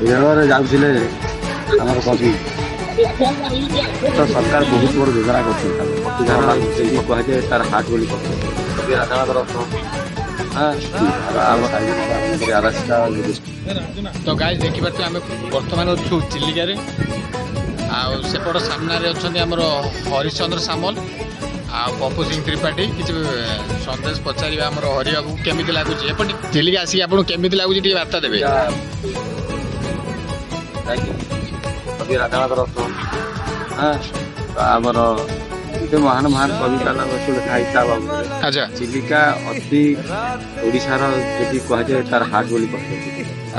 ରେଳରେ ଯାଉଥିଲେ ଆମର କବି ତ ସରକାର ବହୁତ ବଡ଼ ଯୋଜନା କରୁଛନ୍ତି କୁହାଯାଏ ତାର ହାର୍ଟ ବୋଲି ତ ଗାଇସ୍ ଦେଖିପାରୁଛୁ ଆମେ ବର୍ତ୍ତମାନ ଅଛୁ ଚିଲିକାରେ। ଆଉ ସେପଟ ସାମ୍ନାରେ ଅଛନ୍ତି ଆମର ହରିଶ୍ଚନ୍ଦ୍ର ସାମଲ ଆଉ ପପୁ ସିଂ ତ୍ରିପାଠୀ। କିଛି ସନ୍ଦେଶ ପଚାରିବା ଆମର ହରିବାବୁ କେମିତି ଲାଗୁଛି ଏପଟେ ଚିଲିକା ଆସିକି ଆପଣଙ୍କୁ କେମିତି ଲାଗୁଛି ଟିକେ ବାର୍ତ୍ତା ଦେବେ। କବି ରାଧାନାଥ ରଥ ଆମର ମହାନ ମହାନ କବି ଲେଖା ହେଇଥିଲା ବାବୁରେ। ଆଚ୍ଛା ଚିଲିକା ଅତି ଓଡ଼ିଶାର ଯଦି କୁହାଯାଏ ତାର ହାର୍ଟ ବୋଲି କୁହାଯାଏ।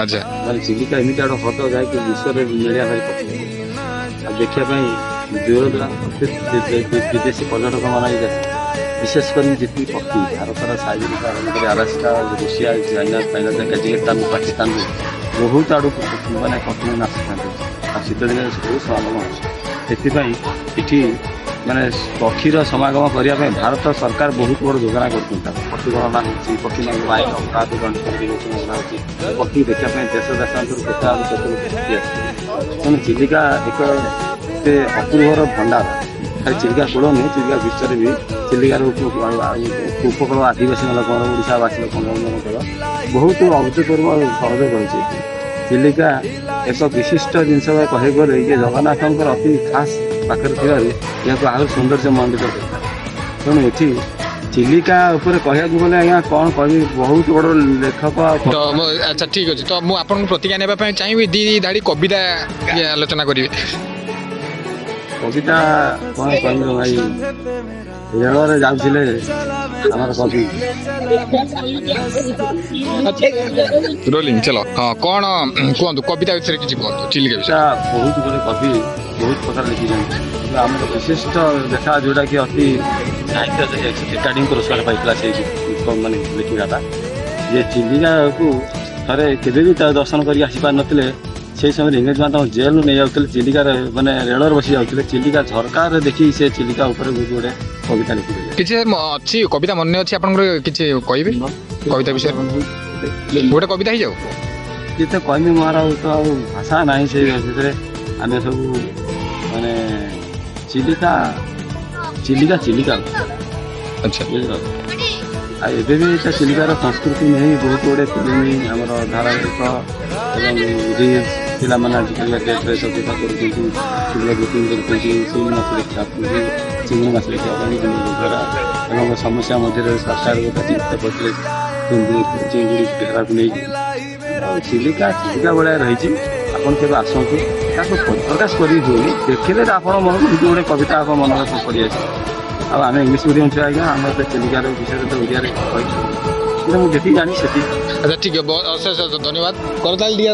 ଆଚ୍ଛା ମାନେ ଚିଲିକା ଏମିତି ଗୋଟେ ହ୍ରଦ ଯାଇକି ବିଶ୍ୱରେ ମିଳିବା ଭାରି ପସନ୍ଦ ଆଉ ଦେଖିବା ପାଇଁ ଦୂର ବିଦେଶୀ ପର୍ଯ୍ୟଟକ ମାନେ ବିଶେଷ କରି ଯେତିକି ପକ୍ଷୀ ଭାରତର Siberia Alaska Russia China Kazakhstan ପାକିସ୍ତାନରୁ ବହୁତ ଆଡ଼କୁ ମାନେ ପକ୍ଷୀମାନେ ଆସିଥାନ୍ତି ଆଉ ଶୀତ ଦିନରେ ବହୁତ ସମାଗମ ଅଛି। ସେଥିପାଇଁ ଏଠି ମାନେ ପକ୍ଷୀର ସମାଗମ କରିବା ପାଇଁ ଭାରତ ସରକାର ବହୁତ ବଡ଼ ଯୋଜନା କରୁଛନ୍ତି। ପକ୍ଷୀ ଗଣନା ହେଉଛି, ପକ୍ଷୀମାନଙ୍କ ପାଇଁ ଅପରାଧ ଯୋଜନା ହେଉଛି, ପକ୍ଷୀ ଦେଖିବା ପାଇଁ ଦେଶ ଦେଶାନ୍ତରୁ କେତେ ପକ୍ଷୀ ଆସୁଛି। ତେଣୁ ଚିଲିକା ଏକ ଏତେ ଅପୂର୍ବର ଭଣ୍ଡାର। ଖାଲି ଚିଲିକା କୂଳ ନୁହେଁ, ଚିଲିକା ବିଶ୍ୱରେ ବି ଚିଲିକାର ଉପକୂଳ ଆଦିବାସୀ ଲୋକଙ୍କର ଓଡ଼ିଶାବାସୀ ଲୋକଙ୍କର ବହୁତ ଅଭୂତପୂର୍ବ ସହଯୋଗ ରହିଛି। ଚିଲିକା ଏକ ବିଶିଷ୍ଟ ଜିନିଷ କହିବାକୁ ଗଲେ ଯେ ଜଗନ୍ନାଥଙ୍କର ଅତି ଖାସ୍ ପାଖରେ ଥିବାରୁ ଏହାକୁ ଆହୁରି ସୌନ୍ଦର୍ଯ୍ୟମଣ୍ଡିତ କରିଥାଏ। ତେଣୁ ଏଠି ଚିଲିକା ଉପରେ କହିବାକୁ ଗଲେ ଆଜ୍ଞା କ'ଣ କହିବି, ବହୁତ ବଡ଼ ଲେଖକ। ତ ଆଚ୍ଛା ଠିକ୍ ଅଛି, ତ ମୁଁ ଆପଣଙ୍କୁ ପ୍ରତିଜ୍ଞା ନେବା ପାଇଁ ଚାହିଁବି ଦି ଧାଡ଼ି କବିତା ଆଲୋଚନା କରିବେ। କବିତା କ'ଣ କହିବି ଭାଇ, ରେଳରେ ଯାଉଥିଲେ ଆମର କବି ରୋଲିଂ ଚଲ। ହଁ କ'ଣ କୁହନ୍ତୁ କବିତା ବିଷୟରେ କିଛି କୁହନ୍ତୁ। ଚିଲିକା ବିଷୟରେ ବହୁତ ଗୁଡ଼ିଏ କବି ବହୁତ ପ୍ରକାର ଲେଖିଛନ୍ତି, କିନ୍ତୁ ଆମର ବିଶିଷ୍ଟ ଲେଖା ଯେଉଁଟାକି ଅତି ସାହିତ୍ୟ ଏକାଡେମୀ ପୁରସ୍କାର ପାଇଥିଲା ସେଇ ମାନେ ଲେଖିବାଟା ଯେ ଚିଲିକାକୁ ଥରେ କେବେ ବି ତା ଦର୍ଶନ କରି ଆସିପାରିନଥିଲେ। ସେଇ ସମୟରେ ଇଂରେଜମାନେ ତାଙ୍କୁ ଜେଲରୁ ନେଇଯାଉଥିଲେ, ଚିଲିକାରେ ମାନେ ରେଳରେ ବସି ଯାଉଥିଲେ। ଚିଲିକା ଝରକାରେ ଦେଖି ସେ ଚିଲିକା ଉପରେ ବହୁତ ଗୁଡ଼ିଏ କବିତା ଲେଖିଥିଲେ। କିଛି ଅଛି କବିତା ମନେ ଅଛି ଆପଣଙ୍କର କିଛି କହିବେ କବିତା ବିଷୟରେ? ଗୋଟେ କବିତା ହେଇଯାଉ। ଯେତେ କହିବି ମୋର ତ ଆଉ ଭାଷା ନାହିଁ ସେଇ ଭିତରେ। ଆମେ ସବୁ ମାନେ ଚିଲିକା ଚିଲିକା ଚିଲିକା ଆଚ୍ଛା ଆଉ ଏବେ ବି ତା ଚିଲିକାର ସଂସ୍କୃତି ନେଇ ବହୁତ ଗୁଡ଼ିଏ ଫିଲ୍ମ ଆମର ଧାରାବାହିକ ଏବଂ ରିଲ୍ସ ପିଲାମାନେ ଆଜିକାଲି ଡେଟ୍ରେ ସଭ୍ୟତା କରୁଛନ୍ତି। ଚିଲିକା ବୁକିଂ କରୁଛନ୍ତି, ଚିଙ୍ଗୁଡ଼ି ମାଛ ଦେଖିବା ଚିଙ୍ଗୁଡ଼ି ମାଛ ଦେଖିବା ପାଇଁ ଦ୍ୱାରା ଏବଂ ସମସ୍ୟା ମଧ୍ୟରେ ସରକାର ଗୋଟେ ଚିନ୍ତା କରିଥିଲେ ଚିଙ୍ଗୁଡ଼ି ଧରାକୁ ନେଇକି। ଚିଲିକା ଚିଲିକା ଭଳିଆ ରହିଛି, ଆପଣ କେବେ ଆସନ୍ତୁ। ତାକୁ ପ୍ରକାଶ କରି ହୁଏନି, ଦେଖିଲେ ଆପଣ ମନକୁ କିଛି ଗୋଟେ କବିତା ଆପଣ ମନରେ ପଡ଼ିଆସିବ। ଆଉ ଆମେ ଇଂଲିଶ ମିଡ଼ିୟମ୍ ଛୁଆ ଆଜ୍ଞା, ଆମର ତ ଚିଲିକାର ବିଷୟରେ ତ ଓଡ଼ିଆରେ କହିଛୁ, କିନ୍ତୁ ମୁଁ ଯେତିକି ଜାଣି ସେତିକି। ଆଚ୍ଛା ଠିକ୍ ଅଶେଷ ଧନ୍ୟବାଦ କରତାଲି ଦିଆ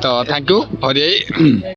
ତ ଥ୍ୟାଙ୍କ ୟୁ ହରି ଭାଇ।